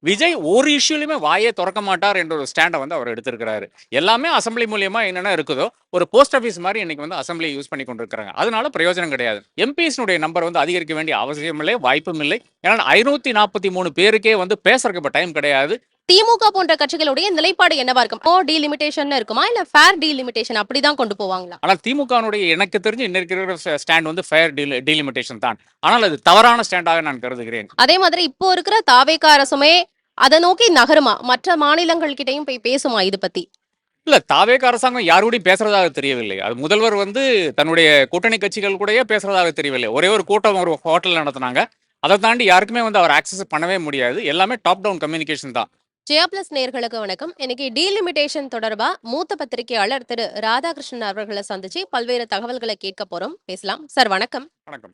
விஜய் ஒரு இஷ்யூலையுமே வாயே திறக்க மாட்டார் என்ற ஒரு ஸ்டாண்டை வந்து அவர் எடுத்திருக்கிறாரு. எல்லாமே அசெம்பிளி மூலியமா என்னென்ன இருக்குதோ, ஒரு போஸ்ட் ஆஃபீஸ் மாதிரி இன்னைக்கு வந்து அசெம்பிளி யூஸ் பண்ணி கொண்டிருக்கிறாங்க. அதனால பிரயோஜனம் கிடையாது. எம்பிஸ்னுடைய நம்பர் வந்து அதிகரிக்க வேண்டிய அவசியம் இல்லை, வாய்ப்பும் இல்லை. ஏன்னா 543 பேருக்கே வந்து பேசுறதுக்கு இப்ப டைம் கிடையாது. திமுக போன்ற கட்சிகளுடைய நிலைப்பாடு என்னவா இருக்கும்? நோ டீலிமிட்டேஷன் இருக்குமா இல்ல ஃபேர் டீலிமிட்டேஷன் அப்படிதான் கொண்டு போவாங்களா? ஆனால் திமுகனுடைய எனக்கு தெரிஞ்சு இன்னைக்கு இருக்கிற ஸ்டாண்ட் வந்து ஃபேர் டீலிமிட்டேஷன் தான். ஆனால் அது தவறான ஸ்டாண்டாக நான் கருதுகிறேன். அதே மாதிரி இப்போ இருக்கிற தாவேகா அரசுமே அதை நோக்கி நகருமா? மற்ற மாநிலங்கள் கிட்டயும் போய் பேசுமா இது பத்தி? இல்ல தாவேக அரசாங்கம் யாரோடையும் பேசுறதாக தெரியவில்லை. அது முதல்வர் வந்து தன்னுடைய கூட்டணி கட்சிகள் கூடயே பேசுறதாக தெரியவில்லை. ஒரே ஒரு கூட்டம் ஒரு ஹோட்டல் நடத்தினாங்க. அதை தாண்டி யாருக்குமே வந்து அவர் ஆக்சஸ் பண்ணவே முடியாது. எல்லாமே டாப் டவுன் கம்யூனிகேஷன் தான். ஜெயா பிளஸ் நேர்களுக்கு வணக்கம். இன்னைக்கு டீலிமிட்டேஷன் தொடர்பா மூத்த பத்திரிகையாளர் திரு ராதாகிருஷ்ணன் அவர்களை சந்திச்சு பல்வேறு தகவல்களை கேட்க போறோம். பேசலாம் சார். வணக்கம். வணக்கம்.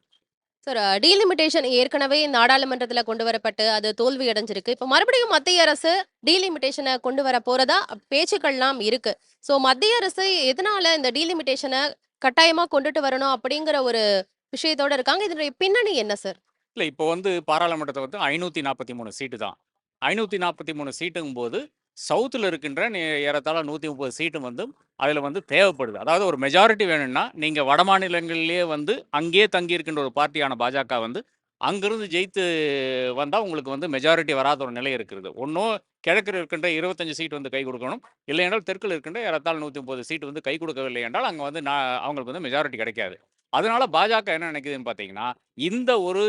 சார், டீலிமிட்டேஷன் ஏற்கனவே நாடாளுமன்றத்துல கொண்டு வரப்பட்டு அது தோல்வி அடைஞ்சிருக்கு. இப்ப மறுபடியும் மத்திய அரசு டீலிமிட்டேஷனை கொண்டு வர போறதா பேச்சுக்கள்லாம் இருக்கு. சோ மத்திய அரசு எதனால இந்த டீலிமிட்டேஷனை கட்டாயமா கொண்டுட்டு வரணும் அப்படிங்கிற ஒரு விஷயத்தோட இருக்காங்க? இதனுடைய பின்னணி என்ன சார்? இல்ல இப்போ வந்து பாராளுமன்றத்தை வந்து 543 சீட்டு தான். 543 சீட்டுங்கும்போது சவுத்தில் இருக்கின்ற ஏறத்தாழ 130 சீட்டு வந்து அதில் வந்து தேவைப்படுது. அதாவது ஒரு மெஜாரிட்டி வேணும்னா நீங்கள் வட மாநிலங்களிலேயே வந்து அங்கேயே தங்கி இருக்கின்ற ஒரு பார்ட்டியான பாஜக வந்து அங்கிருந்து ஜெயித்து வந்தால் உங்களுக்கு வந்து மெஜாரிட்டி வராத ஒரு நிலை இருக்கிறது. ஒன்றும் கிழக்கில் இருக்கின்ற 25 சீட் வந்து கை கொடுக்கணும், இல்லை என்றால் தெற்கில் இருக்கின்ற ஏறத்தாழ 130 சீட்டு வந்து கை கொடுக்கவில்லை என்றால் அங்கே வந்து அவங்களுக்கு வந்து மெஜாரிட்டி கிடைக்காது. அதனால பாஜக என்ன நினைக்குதுன்னு பார்த்தீங்கன்னா, இந்த ஒரு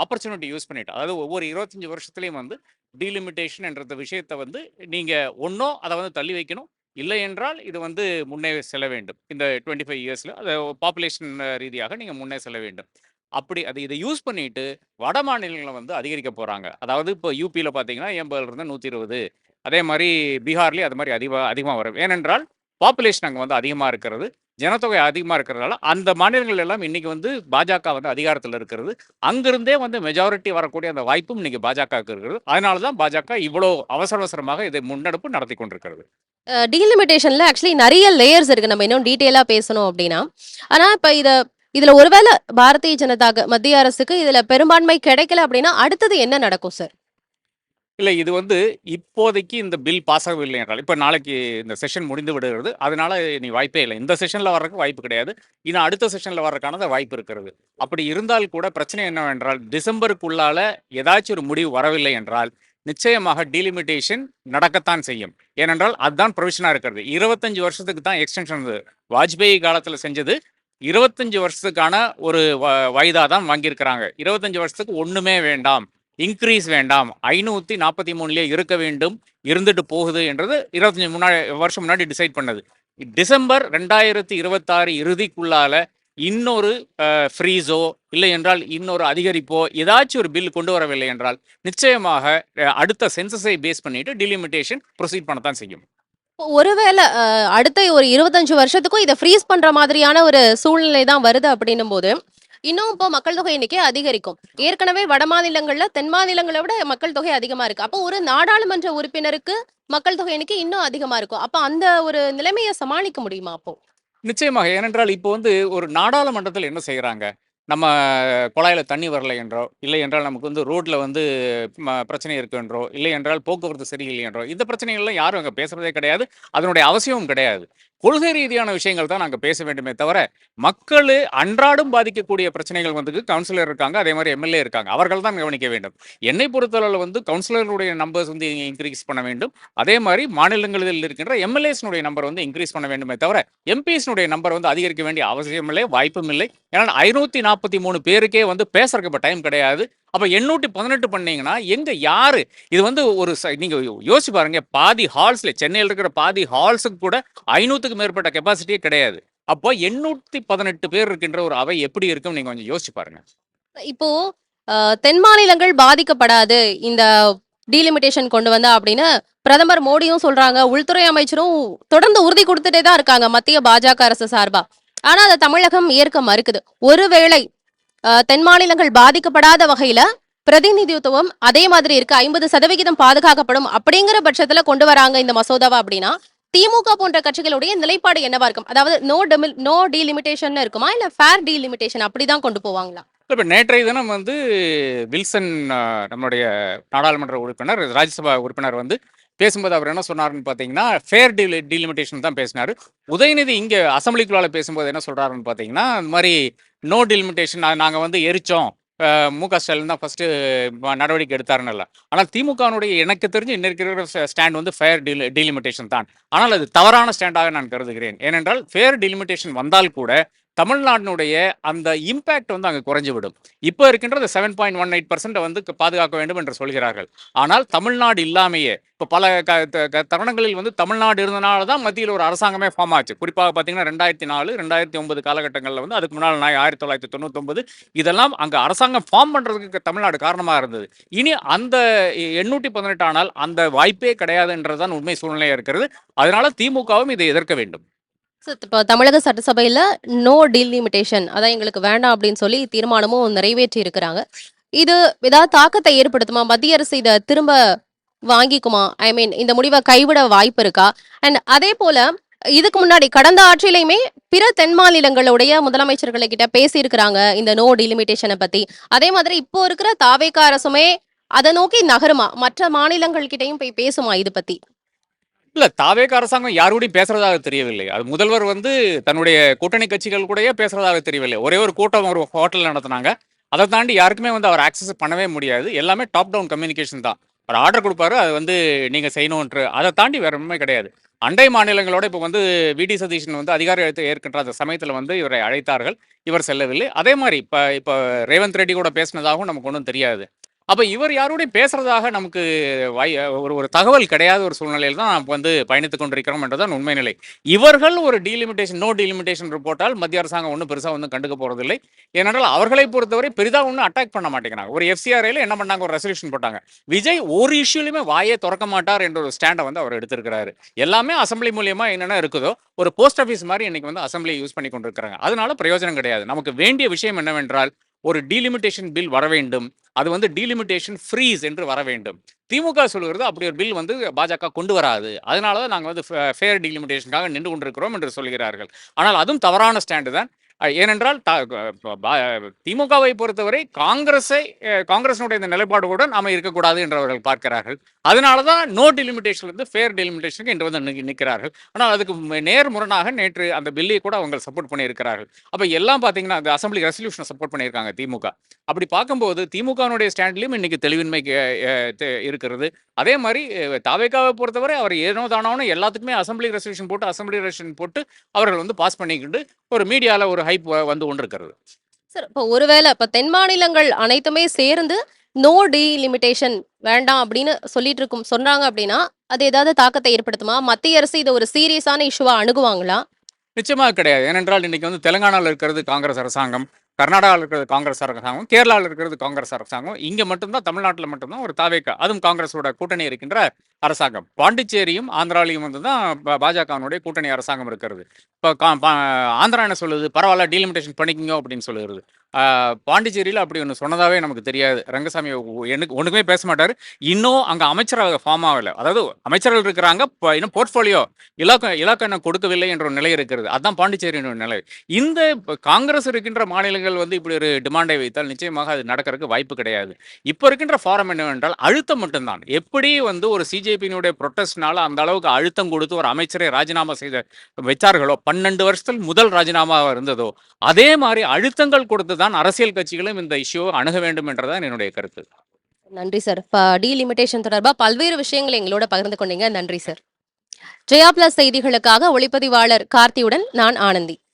ஆப்பர்ச்சுனிட்டி யூஸ் பண்ணிட்டு, அதாவது ஒவ்வொரு 25 வருஷத்துலேயும் வந்து டீலிமிட்டேஷன் என்ற விஷயத்தை வந்து நீங்கள் ஒன்றோ அதை வந்து தள்ளி வைக்கணும், இல்லை என்றால் இது வந்து முன்னே செல்ல வேண்டும். இந்த 25 இயர்ஸில் அதை பாப்புலேஷன் ரீதியாக நீங்கள் முன்னே செல்ல வேண்டும். அப்படி இதை யூஸ் பண்ணிட்டு வட மாநிலங்களை வந்து அதிகரிக்க போகிறாங்க. அதாவது இப்போ யூபியில் பார்த்தீங்கன்னா 80லேருந்து 120, அதே மாதிரி பீகார்லேயும் அது மாதிரி அதிகமாக வரும். ஏனென்றால் பாப்புலேஷன் அங்கே வந்து அதிகமாக இருக்கிறது, ஜனத்தொகை அதிகமாக இருக்கிறதால அந்த மாநிலங்கள் எல்லாம் இன்னைக்கு வந்து பாஜக வந்து அதிகாரத்தில் இருக்கிறது. அங்கிருந்தே வந்து மெஜாரிட்டி வரக்கூடிய அந்த வாய்ப்பும் இன்னைக்கு பாஜகவுக்கு இருக்கிறது. அதனால தான் பாஜக இவ்வளோ அவசர அவசரமாக இதை முன்னெடுப்பு நடத்தி கொண்டிருக்கிறது. டீலிமிட்டேஷன்ல ஆக்சுவலி நிறைய லேயர்ஸ் இருக்கு. நம்ம இன்னும் டீட்டெயிலா பேசணும் அப்படின்னா, ஆனா இப்ப இதுல ஒருவேளை பாரதிய ஜனதா மத்திய அரசுக்கு இதுல பெரும்பான்மை கிடைக்கல அப்படின்னா அடுத்தது என்ன நடக்கும் சார்? இல்லை இது வந்து இப்போதைக்கு இந்த பில் பாஸ் ஆகவில்லை என்றால், இப்போ நாளைக்கு இந்த செஷன் முடிந்து விடுகிறது. அதனால நீ வாய்ப்பே இல்லை. இந்த செஷனில் வர்றதுக்கு வாய்ப்பு கிடையாது. இன்னும் அடுத்த செஷனில் வர்றதுக்கான வாய்ப்பு இருக்கிறது. அப்படி இருந்தால் கூட பிரச்சனை என்னவென்றால், டிசம்பருக்குள்ளால ஏதாச்சும் ஒரு முடிவு வரவில்லை என்றால் நிச்சயமாக டீலிமிட்டேஷன் நடக்கத்தான் செய்யும். ஏனென்றால் அதுதான் ப்ரொவிஷனாக இருக்கிறது. 25 வருஷத்துக்கு தான் எக்ஸ்டென்ஷன் இருந்தது. வாஜ்பேயி காலத்தில் செஞ்சது 25 வருஷத்துக்கான ஒரு வயதாக தான் வாங்கியிருக்கிறாங்க. 25 வருஷத்துக்கு ஒன்றுமே வேண்டாம், இன்க்ரீஸ் வேண்டாம், 543 இருக்க வேண்டும், இருந்துட்டு போகுது என்றது 25 வருஷம் முன்னாடி டிசைட் பண்ணது. டிசம்பர் 2026 இறுதிக்குள்ளால இன்னொரு ஃப்ரீஸோ இல்லை என்றால் இன்னொரு அதிகரிப்போ ஏதாச்சும் ஒரு பில் கொண்டு வரவில்லை என்றால் நிச்சயமாக அடுத்த சென்சஸை பேஸ் பண்ணிட்டு டிலிமிட்டேஷன் ப்ரொசீட் பண்ணத்தான் செய்யும். ஒருவேளை அடுத்த ஒரு 25 வருஷத்துக்கும் இதை ஃப்ரீஸ் பண்ற மாதிரியான ஒரு சூழ்நிலை தான் வருது அப்படின்னும் போது, இன்னும் இப்போ மக்கள் தொகை எண்ணிக்கை அதிகரிக்கும். ஏற்கனவே வட மாநிலங்கள்ல தென் மாநிலங்களை விட மக்கள் தொகை அதிகமா இருக்கு. அப்போ ஒரு நாடாளுமன்ற உறுப்பினருக்கு மக்கள் தொகை எண்ணிக்கை இன்னும் அதிகமா இருக்கும். அப்ப அந்த ஒரு நிலைமையை சமாளிக்க முடியுமா அப்போ? நிச்சயமாக. ஏனென்றால் இப்போ வந்து ஒரு நாடாளுமன்றத்தில் என்ன செய்கிறாங்க, நம்ம குழாயில் தண்ணி வரலை என்றோ, இல்லை என்றால் நமக்கு வந்து ரோட்டில் வந்து பிரச்சனை இருக்கு என்றோ, இல்லை என்றால் போக்குவரத்து சரியில்லை என்றோ, இந்த பிரச்சனைகள்லாம் யாரும் அங்கே பேசுகிறதே கிடையாது. அதனுடைய அவசியமும் கிடையாது. கொள்கை ரீதியான விஷயங்கள் தான் நாங்கள் பேச வேண்டுமே தவிர, மக்கள் அன்றாடம் பாதிக்கக்கூடிய பிரச்சனைகள் வந்து கவுன்சிலர் இருக்காங்க, அதே மாதிரி எம்எல்ஏ இருக்காங்க, அவர்கள் தான் கவனிக்க வேண்டும். என்னை பொறுத்தளவில் வந்து கவுன்சிலருடைய நம்பர்ஸ் வந்து இன்க்ரீஸ் பண்ண வேண்டும். அதே மாதிரி மாநிலங்களில் இருக்கின்ற எம்எல்ஏஸ்னுடைய நம்பர் வந்து இன்க்ரீஸ் பண்ண வேண்டுமே தவிர, எம்பிஸ்னுடைய நம்பர் வந்து அதிகரிக்க வேண்டிய அவசியம் இல்லை, வாய்ப்பும் இல்லை. ஏன்னா 543 பேருக்கே வந்து பேசுறதுக்கு இப்போ டைம் கிடையாது. அப்போ 818 பண்ணீங்கன்னா எங்க யாரு இது வந்து ஒரு நீங்க யோசிச்சு பாருங்க, பாதி ஹால்ஸ்ல சென்னையில் இருக்கிற பாதி ஹால்ஸுக்கு கூட 500க்கு மேற்பட்ட கெப்பாசிட்டியே கிடையாது. அப்போ 818 பேர் இருக்கின்ற ஒரு அவை எப்படி இருக்கும் நீங்க கொஞ்சம் யோசிச்சு பாருங்க. இப்போ தென் மாநிலங்கள் பாதிக்கப்படாது இந்த டீலிமிட்டேஷன் கொண்டு வந்தா அப்படின்னு பிரதமர் மோடியும் சொல்றாங்க, உள்துறை அமைச்சரும் தொடர்ந்து உறுதி கொடுத்துட்டே தான் இருக்காங்க மத்திய பாஜக அரசு சார்பா. ஆனா அதை தமிழகம் ஏற்க மறுக்குது. ஒருவேளை தென் மாநிலங்கள் பாதிக்கப்படாத வகையில பிரதிநிதித்துவம் அதே மாதிரி இருக்கு, 50% பாதுகாக்கப்படும் அப்படிங்கிற பட்சத்துல கொண்டு வராங்க இந்த மசோதாவா அப்படின்னா, திமுக போன்ற கட்சிகளுடைய நிலைப்பாடு என்னவா இருக்கும்? அதாவது நோ டீலிமிட்டேஷன் இருக்குமா இல்ல ஃபேர் டீலிமிட்டேஷன் அப்படிதான் கொண்டு போவாங்களா? இப்ப நேற்றைய தினம் வந்து வில்சன் நம்மளுடைய நாடாளுமன்ற உறுப்பினர், ராஜ்யசபா உறுப்பினர் வந்து பேசும்போது அவர் என்ன சொன்னாருன்னு பார்த்தீங்கன்னா, ஃபேர் டீலிமிட்டேஷன் தான் பேசினாரு. உதயநிதி இங்க அசெம்பிளிக்குள்ளால பேசும்போது என்ன சொல்றாருன்னு பார்த்தீங்கன்னா, இந்த மாரி நோ டீலிமிட்டேஷன் நாங்க வந்து எரிச்சோம். மு.க. ஸ்டாலின் தான் ஃபர்ஸ்ட்டு நடவடிக்கை எடுத்தாருன்னல்ல. ஆனால் திமுகவினுடைய எனக்கு தெரிஞ்சு இன்னைக்கு இருக்கிற ஸ்டாண்ட் வந்து ஃபேர் டீலிமிட்டேஷன் தான். ஆனால் அது தவறான ஸ்டாண்டாக நான் கருதுகிறேன். ஏனென்றால் ஃபேர் டீலிமிட்டேஷன் வந்தால் கூட தமிழ்நாட்டினுடைய அந்த இம்பேக்ட் வந்து அங்கே குறைஞ்சுவிடும். இப்போ இருக்கின்ற அந்த 7.18% வந்து பாதுகாக்க வேண்டும் என்று சொல்கிறார்கள். ஆனால் தமிழ்நாடு இல்லாமையே இப்போ பல தருணங்களில் வந்து தமிழ்நாடு இருந்தனால தான் மத்தியில் ஒரு அரசாங்கமே ஃபார்ம் ஆச்சு. குறிப்பாக பார்த்தீங்கன்னா 2004, 2009 காலகட்டங்களில் வந்து அதுக்கு முன்னால் 1999 இதெல்லாம் அங்கே அரசாங்கம் ஃபார்ம் பண்ணுறதுக்கு தமிழ்நாடு காரணமாக இருந்தது. இனி அந்த 818 ஆனால் அந்த வாய்ப்பே கிடையாது என்றதுதான் உண்மை சூழ்நிலையாக இருக்கிறது. அதனால திமுகவும் இதை எதிர்க்க வேண்டும். இப்போ தமிழக சட்டசபையில நோ டீலிமிட்டேஷன் அதான் எங்களுக்கு வேண்டாம் அப்படின்னு சொல்லி தீர்மானமும் நிறைவேற்றி இருக்கிறாங்க. இது ஏதாவது தாக்கத்தை ஏற்படுத்துமா? மத்திய அரசு இதை திரும்ப வாங்கிக்குமா? ஐ மீன் இந்த முடிவை கைவிட வாய்ப்பு இருக்கா? அண்ட் அதே போல இதுக்கு முன்னாடி கடந்த ஆட்சியிலையுமே பிற தென் மாநிலங்களுடைய முதலமைச்சர்களை கிட்ட பேசியிருக்கிறாங்க இந்த நோ டீலிமிட்டேஷனை பத்தி. அதே மாதிரி இப்போ இருக்கிற தாவேக அரசுமே அதை நோக்கி நகருமா? மற்ற மாநிலங்கள் கிட்டயும் போய் பேசுமா இது பத்தி? இல்ல தாவேக அரசாங்கம் யாரோடையும் பேசுறதாக தெரியவில்லை. அது முதல்வர் வந்து தன்னுடைய கூட்டணி கட்சிகள் கூடயே பேசுறதாக தெரியவில்லை. ஒரே ஒரு கூட்டம் ஒரு ஹோட்டல் நடத்துனாங்க. அதை தாண்டி யாருக்குமே வந்து அவர் ஆக்சஸ் பண்ணவே முடியாது. எல்லாமே டாப் டவுன் கம்யூனிகேஷன் தான். ஒரு ஆர்டர் கொடுப்பாரு, அது வந்து நீங்க செய்யணும்ன்ற அதை தாண்டி வேற ஒன்றுமே கிடையாது. அண்டை மாநிலங்களோட இப்போ வந்து வி.டி. சதீஷன் வந்து அதிகாரம் ஏற்கின்ற அந்த சமயத்தில் வந்து இவரை அழைத்தார்கள். இவர் செல்லவில்லை. அதே மாதிரி இப்போ ரேவந்த் ரெட்டி கூட பேசினதாகவும் நமக்கு ஒன்றும் தெரியாது. அப்ப இவர் யாரோடையும் பேசுறதாக நமக்கு ஒரு தகவல் கிடையாத ஒரு சூழ்நிலையில் தான் நாம் வந்து பயணித்துக் கொண்டிருக்கிறோம் என்றுதான் உண்மை நிலை. இவர்கள் ஒரு நோ டீலிமிட்டேஷன் போட்டால் மத்திய அரசாங்கம் ஒன்றும் பெருசா ஒன்றும் கண்டுக்க போறதில்லை. ஏனென்றால் அவர்களை பொறுத்தவரை பெரிதா ஒன்றும் அட்டாக் பண்ண மாட்டேங்கிறாங்க. ஒரு FCRA என்ன பண்ணாங்க, ஒரு ரெசல்யூஷன் போட்டாங்க. விஜய் ஒரு இஷ்யூலையுமே வாயே திறக்க மாட்டார் என்ற ஒரு ஸ்டாண்டை வந்து அவர் எடுத்திருக்கிறாரு. எல்லாமே அசம்பிளி மூலியமா என்னென்ன இருக்குதோ ஒரு போஸ்ட் ஆஃபீஸ் மாதிரி இன்னைக்கு வந்து அசம்பிளியை யூஸ் பண்ணி கொண்டிருக்கிறாங்க. அதனால பிரயோஜனம் கிடையாது. நமக்கு வேண்டிய விஷயம் என்னவென்றால் ஒரு டீலிமிட்டேஷன் பில் வர வேண்டும். அது வந்து டீலிமிட்டேஷன் ஃப்ரீஸ் என்று வர வேண்டும். திமுக சொல்கிறது அப்படி ஒரு பில் வந்து பாஜக கொண்டு வராது. அதனால தான் நாங்கள் வந்து ஃபேர் டீலிமிட்டேஷனுக்காக நின்று கொண்டிருக்கிறோம் என்று சொல்கிறார்கள். ஆனால் அதுவும் தவறான ஸ்டாண்டு தான். ஏனென்றால் திமுகவை பொறுத்தவரை காங்கிரஸினுடைய இந்த நிலைப்பாடுடன் நாம இருக்கக்கூடாது என்று அவர்கள் பார்க்கிறார்கள். அதனால தான் நோ டெலிமிட்டேஷன் இருந்து ஃபேர் டெலிமிட்டேஷனுக்கு என்று வந்து நிற்கிறார்கள். ஆனால் அதுக்கு நேர்முரணாக நேற்று அந்த பில்லை கூட அவங்க சப்போர்ட் பண்ணியிருக்கிறார்கள். அப்போ எல்லாம் பார்த்தீங்கன்னா அந்த அசம்பிளி ரெசல்யூஷனை சப்போர்ட் பண்ணியிருக்காங்க திமுக. அப்படி பார்க்கும்போது திமுகனுடைய ஸ்டாண்ட்லையும் இன்னைக்கு தெளிவின்மை இருக்கிறது. அதே மாதிரி தாவேகாவை பொறுத்தவரை அவர் ஏனோ தானோன்னு எல்லாத்துக்குமே அசம்பிளி ரெசல்யூஷன் போட்டு அவர்கள் வந்து பாஸ் பண்ணிக்கிட்டு ஒரு மீடியாவில் ஒரு ஹைப் வந்து கொண்டிருக்கிறது. சார் இப்போ ஒருவேளை இப்போ தென் மாநிலங்கள் அனைத்துமே சேர்ந்து நோ டீலிமிட்டேஷன் வேண்டாம் அப்படின்னு சொன்னாங்க அப்படின்னா அது ஏதாவது தாக்கத்தை ஏற்படுத்துமா? மத்திய அரசு இதை ஒரு சீரியஸான இஷ்யூவா அணுகுவாங்களா? நிச்சயமாக கிடையாது. ஏனென்றால் இன்னைக்கு வந்து தெலுங்கானாவில் இருக்கிறது காங்கிரஸ் அரசாங்கம், கர்நாடகாவில் இருக்கிறது காங்கிரஸ் அரசாங்கம், கேரளாவில் இருக்கிறது காங்கிரஸ் அரசாங்கம். இங்கே மட்டும்தான் தமிழ்நாட்டில் மட்டும்தான் ஒரு தாவேகா, அதுவும் காங்கிரஸோட கூட்டணி இருக்கின்ற அரசாங்கம். பாண்டிச்சேரியும் ஆந்திராலையும் வந்து தான் பாஜகவினுடைய கூட்டணி அரசாங்கம் இருக்கிறது. இப்போ ஆந்திரா என்ன சொல்லுது, பரவாயில்ல டீலிமிட்டேஷன் பண்ணிக்கோங்க அப்படின்னு சொல்லுகிறது. பாண்டிச்சேரியில் அப்படி ஒன்று சொன்னதாகவே நமக்கு தெரியாது. ரங்கசாமி எனக்கு ஒன்றுக்குமே பேச மாட்டார். இன்னும் அங்கே அமைச்சராக ஃபார்ம் ஆகலை. அதாவது அமைச்சர்கள் இருக்கிறாங்க, இன்னும் போர்ட்ஃபோலியோ இலாக்கா என்ன கொடுக்கவில்லை என்ற ஒரு நிலை இருக்கிறது. அதுதான் பாண்டிச்சேரியின் நிலை. இந்த காங்கிரஸ் இருக்கின்ற மாநிலங்கள் வந்து இப்படி ஒரு டிமாண்டை வைத்தால் நிச்சயமாக அது நடக்கிறதுக்கு வாய்ப்பு கிடையாது. இப்போ இருக்கின்ற ஃபாரம் என்னவென்றால் அழுத்தம் மட்டும்தான். எப்படி வந்து ஒரு சிஜேபியினுடைய ப்ரொட்டஸ்ட்னால அந்த அளவுக்கு அழுத்தம் கொடுத்து ஒரு அமைச்சரை ராஜினாமா வச்சார்களோ, 12 வருஷத்தில் முதல் ராஜினாமாவாக இருந்ததோ, அதே மாதிரி அழுத்தங்கள் கொடுத்து தான் அரசியல் கட்சிகளும் இந்த இஷ்யூவை அணுக வேண்டும் என்றதான் என்னுடைய கருத்து. நன்றி சார். இப்போ டீலிமிட்டேஷன் தொடர்பாக பல்வேறு விஷயங்களை எங்களோட பகிர்ந்து கொண்டீங்க. நன்றி சார். ஜெயா பிளஸ் செய்திகளுக்காக ஒளிப்பதிவாளர் கார்த்தியுடன் நான் ஆனந்தி.